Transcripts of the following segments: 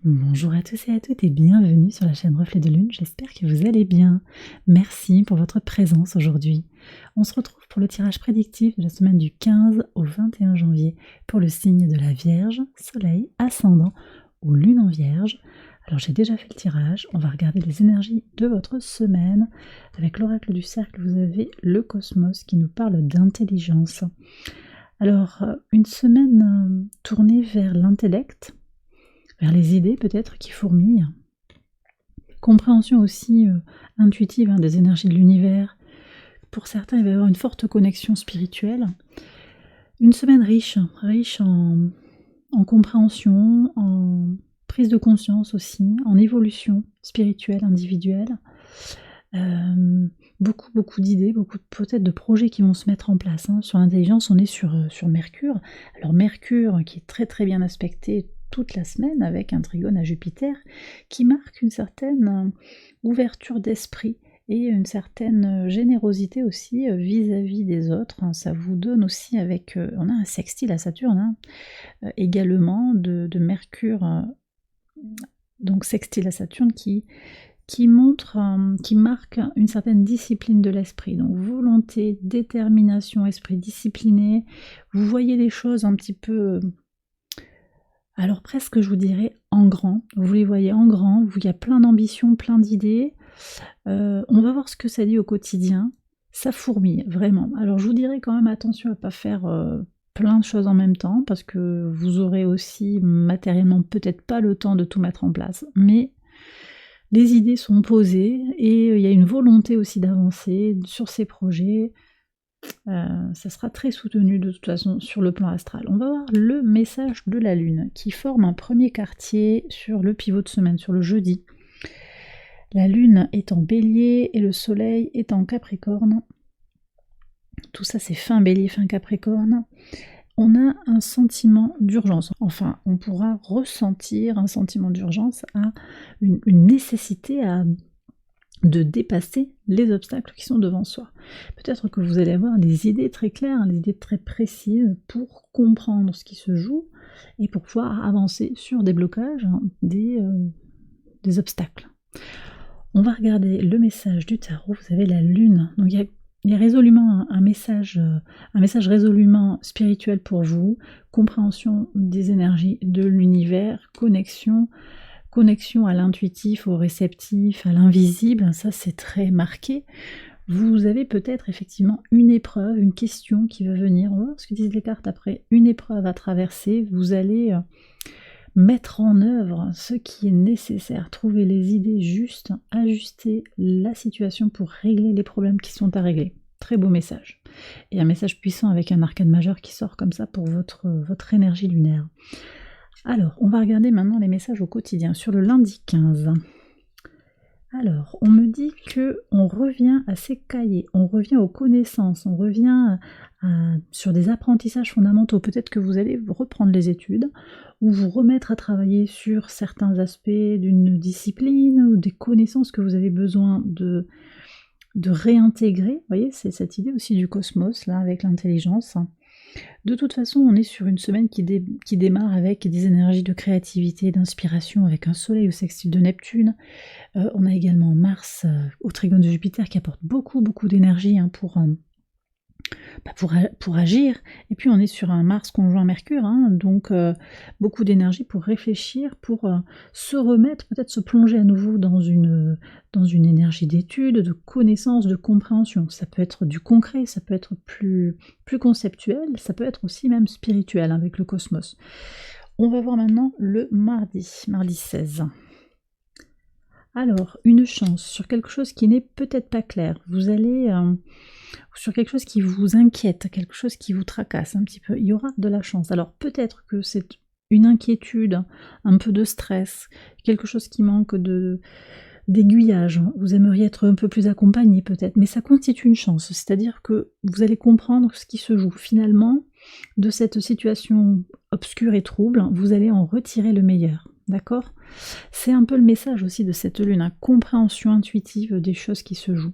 Bonjour à tous et à toutes et bienvenue sur la chaîne Reflet de Lune, j'espère que vous allez bien. Merci pour votre présence aujourd'hui. On se retrouve pour le tirage prédictif de la semaine du 15 au 21 janvier pour le signe de la Vierge, Soleil, Ascendant ou Lune en Vierge. Alors j'ai déjà fait le tirage, on va regarder les énergies de votre semaine. Avec l'oracle du cercle, vous avez le cosmos qui nous parle d'intelligence. Alors, une semaine tournée vers l'intellect, vers les idées peut-être qui fourmillent. Compréhension aussi intuitive des énergies de l'univers. Pour certains, il va y avoir une forte connexion spirituelle. Une semaine riche en compréhension, en prise de conscience aussi, en évolution spirituelle, individuelle. Beaucoup d'idées, beaucoup peut-être de projets qui vont se mettre en place. Sur l'intelligence, on est sur Mercure. Alors Mercure qui est très très bien aspecté toute la semaine avec un trigone à Jupiter qui marque une certaine ouverture d'esprit et une certaine générosité aussi vis-à-vis des autres. Ça vous donne aussi avec... on a un sextile à Saturne également de Mercure, donc sextile à Saturne qui montre, qui marque une certaine discipline de l'esprit. Donc volonté, détermination, esprit discipliné. Vous voyez les choses un petit peu... alors presque je vous dirais en grand, vous les voyez en grand, il y a plein d'ambitions, plein d'idées, on va voir ce que ça dit au quotidien, ça fourmille, vraiment. Alors je vous dirais quand même attention à ne pas faire plein de choses en même temps, parce que vous aurez aussi matériellement peut-être pas le temps de tout mettre en place, mais les idées sont posées, et il y a une volonté aussi d'avancer sur ces projets. Ça sera très soutenu de toute façon sur le plan astral. On va voir le message de la Lune qui forme un premier quartier sur le pivot de semaine, sur le jeudi. La Lune est en Bélier et le Soleil est en Capricorne. Tout ça c'est fin Bélier, fin Capricorne. On a un sentiment d'urgence. Enfin, on pourra ressentir un sentiment d'urgence, une nécessité de dépasser les obstacles qui sont devant soi. Peut-être que vous allez avoir les idées très claires, les idées très précises pour comprendre ce qui se joue et pour pouvoir avancer sur des blocages, des obstacles. On va regarder le message du tarot. Vous avez la Lune. Donc il y a résolument un message résolument spirituel pour vous, compréhension des énergies de l'univers, connexion à l'intuitif, au réceptif, à l'invisible, ça c'est très marqué. Vous avez peut-être effectivement une épreuve, une question qui va venir, on va voir ce que disent les cartes après, une épreuve à traverser, vous allez mettre en œuvre ce qui est nécessaire, trouver les idées justes, ajuster la situation pour régler les problèmes qui sont à régler. Très beau message. Et un message puissant avec un arcane majeur qui sort comme ça pour votre énergie lunaire. Alors, on va regarder maintenant les messages au quotidien, sur le lundi 15. Alors, on me dit que on revient à ses cahiers, on revient aux connaissances, on revient sur des apprentissages fondamentaux. Peut-être que vous allez reprendre les études, ou vous remettre à travailler sur certains aspects d'une discipline, ou des connaissances que vous avez besoin de réintégrer. Vous voyez, c'est cette idée aussi du cosmos, là, avec l'intelligence. De toute façon, on est sur une semaine qui démarre avec des énergies de créativité, d'inspiration, avec un soleil au sextile de Neptune. On a également Mars au trigone de Jupiter qui apporte beaucoup d'énergie pour agir. Et puis on est sur un Mars conjoint Mercure, donc beaucoup d'énergie pour réfléchir, pour se remettre, peut-être se plonger à nouveau dans une énergie d'étude, de connaissance, de compréhension. Ça peut être du concret, ça peut être plus conceptuel, ça peut être aussi même spirituel avec le cosmos. On va voir maintenant le mardi 16. Alors, une chance sur quelque chose qui n'est peut-être pas clair. Vous allez sur quelque chose qui vous inquiète, quelque chose qui vous tracasse un petit peu. Il y aura de la chance. Alors peut-être que c'est une inquiétude, un peu de stress, quelque chose qui manque d'aiguillage. Vous aimeriez être un peu plus accompagné peut-être, mais ça constitue une chance. C'est-à-dire que vous allez comprendre ce qui se joue. Finalement, de cette situation obscure et trouble, vous allez en retirer le meilleur. D'accord ? C'est un peu le message aussi de cette lune, compréhension intuitive des choses qui se jouent.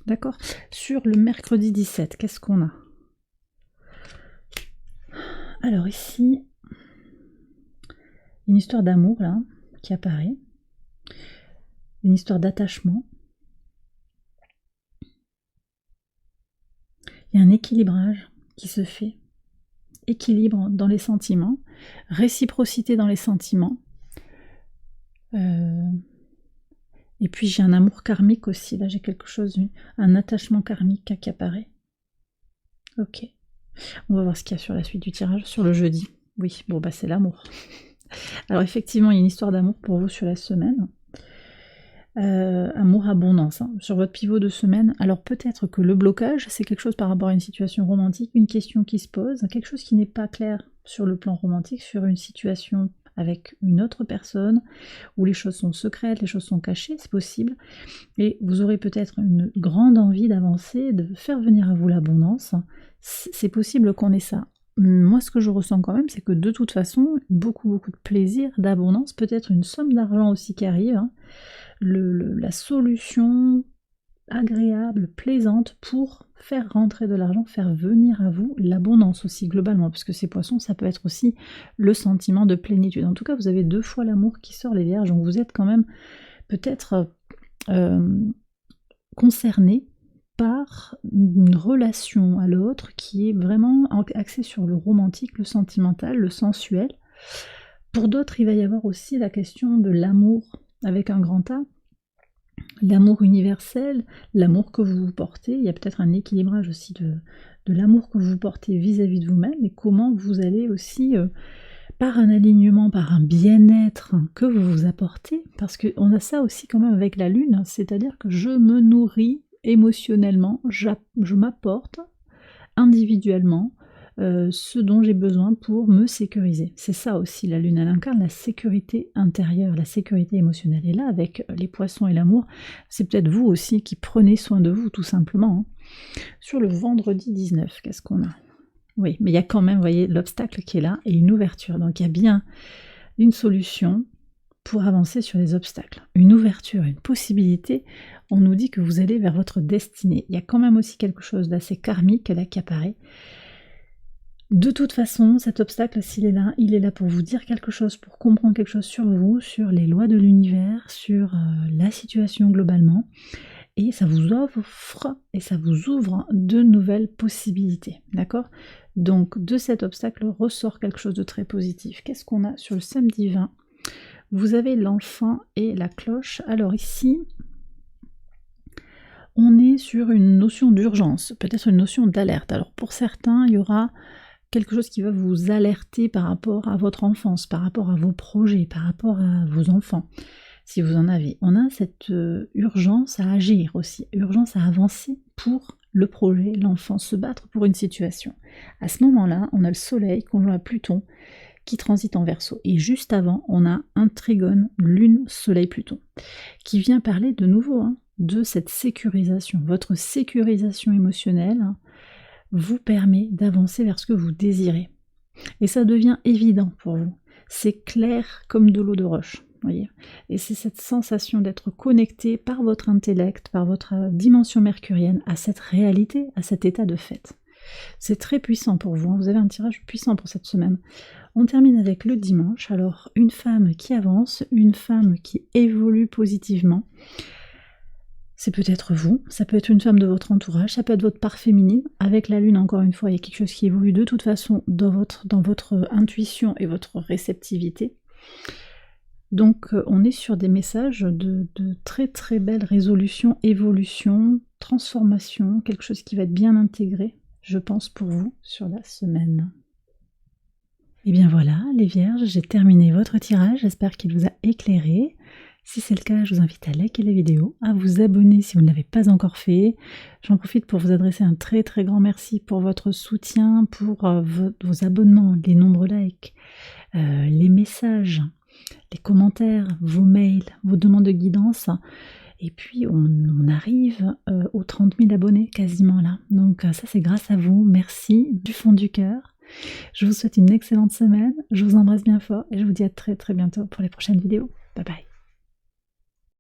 D'accord ? Sur le mercredi 17, qu'est-ce qu'on a ? Alors ici, Une histoire d'amour, là, qui apparaît. Une histoire d'attachement. Il y a un équilibrage qui se fait. Équilibre dans les sentiments, réciprocité dans les sentiments. Et puis j'ai un amour karmique aussi, là j'ai quelque chose, un attachement karmique qui apparaît. Ok, on va voir ce qu'il y a sur la suite du tirage, sur le jeudi. Oui, bon bah c'est l'amour. Alors effectivement, il y a une histoire d'amour pour vous sur la semaine. Amour, abondance, hein, sur votre pivot de semaine. Alors peut-être que le blocage, c'est quelque chose par rapport à une situation romantique, une question qui se pose, quelque chose qui n'est pas clair sur le plan romantique, sur une situation avec une autre personne, où les choses sont secrètes, les choses sont cachées, c'est possible, et vous aurez peut-être une grande envie d'avancer, de faire venir à vous l'abondance, c'est possible qu'on ait ça. Moi, ce que je ressens quand même, c'est que de toute façon, beaucoup de plaisir, d'abondance, peut-être une somme d'argent aussi qui arrive, hein, la solution agréable, plaisante pour faire rentrer de l'argent, faire venir à vous l'abondance aussi globalement, parce que ces poissons, ça peut être aussi le sentiment de plénitude. En tout cas, vous avez 2 fois l'amour qui sort, les vierges, donc vous êtes quand même peut-être concernés par une relation à l'autre qui est vraiment axée sur le romantique, le sentimental, le sensuel. Pour d'autres, il va y avoir aussi la question de l'amour avec un grand A, l'amour universel, l'amour que vous portez. Il y a peut-être un équilibrage aussi de l'amour que vous portez vis-à-vis de vous-même et comment vous allez aussi, par un alignement, par un bien-être que vous vous apportez, parce qu'on a ça aussi quand même avec la lune, c'est-à-dire que je me nourris émotionnellement, je m'apporte individuellement ce dont j'ai besoin pour me sécuriser. C'est ça aussi, la lune, elle incarne la sécurité intérieure, la sécurité émotionnelle. Et là, avec les poissons et l'amour, c'est peut-être vous aussi qui prenez soin de vous, tout simplement. Hein. Sur le vendredi 19, qu'est-ce qu'on a ? Oui, mais il y a quand même, vous voyez, l'obstacle qui est là et une ouverture. Donc il y a bien une solution pour avancer sur les obstacles. Une ouverture, une possibilité. On nous dit que vous allez vers votre destinée. Il y a quand même aussi quelque chose d'assez karmique là qui apparaît. De toute façon, cet obstacle, s'il est là, il est là pour vous dire quelque chose, pour comprendre quelque chose sur vous, sur les lois de l'univers, sur la situation globalement. Et ça vous offre et ça vous ouvre de nouvelles possibilités, d'accord ? Donc de cet obstacle ressort quelque chose de très positif. Qu'est-ce qu'on a sur le samedi 20 ? Vous avez l'enfant et la cloche. Alors ici, on est sur une notion d'urgence, peut-être une notion d'alerte. Alors pour certains, il y aura quelque chose qui va vous alerter par rapport à votre enfance, par rapport à vos projets, par rapport à vos enfants, si vous en avez. On a cette urgence à agir aussi, urgence à avancer pour le projet, l'enfant, se battre pour une situation. À ce moment-là, on a le soleil conjoint à Pluton qui transite en Verseau. Et juste avant, on a un trigone Lune, Soleil, Pluton, qui vient parler de nouveau de cette sécurisation. Votre sécurisation émotionnelle vous permet d'avancer vers ce que vous désirez. Et ça devient évident pour vous. C'est clair comme de l'eau de roche. Voyez. Et c'est cette sensation d'être connecté par votre intellect, par votre dimension mercurienne à cette réalité, à cet état de fait. C'est très puissant pour vous, vous avez un tirage puissant pour cette semaine. On termine avec le dimanche, alors une femme qui avance, une femme qui évolue positivement. C'est peut-être vous, ça peut être une femme de votre entourage, ça peut être votre part féminine. Avec la lune, encore une fois, il y a quelque chose qui évolue de toute façon dans votre intuition et votre réceptivité. Donc on est sur des messages de très très belles résolutions, évolutions, transformations, quelque chose qui va être bien intégré, je pense, pour vous sur la semaine. Et bien voilà, les vierges, j'ai terminé votre tirage, j'espère qu'il vous a éclairé. Si c'est le cas, je vous invite à liker la vidéo, à vous abonner si vous ne l'avez pas encore fait. J'en profite pour vous adresser un très très grand merci pour votre soutien, pour vos abonnements, les nombreux likes, les messages, les commentaires, vos mails, vos demandes de guidance. Et puis on arrive aux 30 000 abonnés quasiment là. Donc ça c'est grâce à vous, merci du fond du cœur. Je vous souhaite une excellente semaine, je vous embrasse bien fort et je vous dis à très très bientôt pour les prochaines vidéos. Bye bye.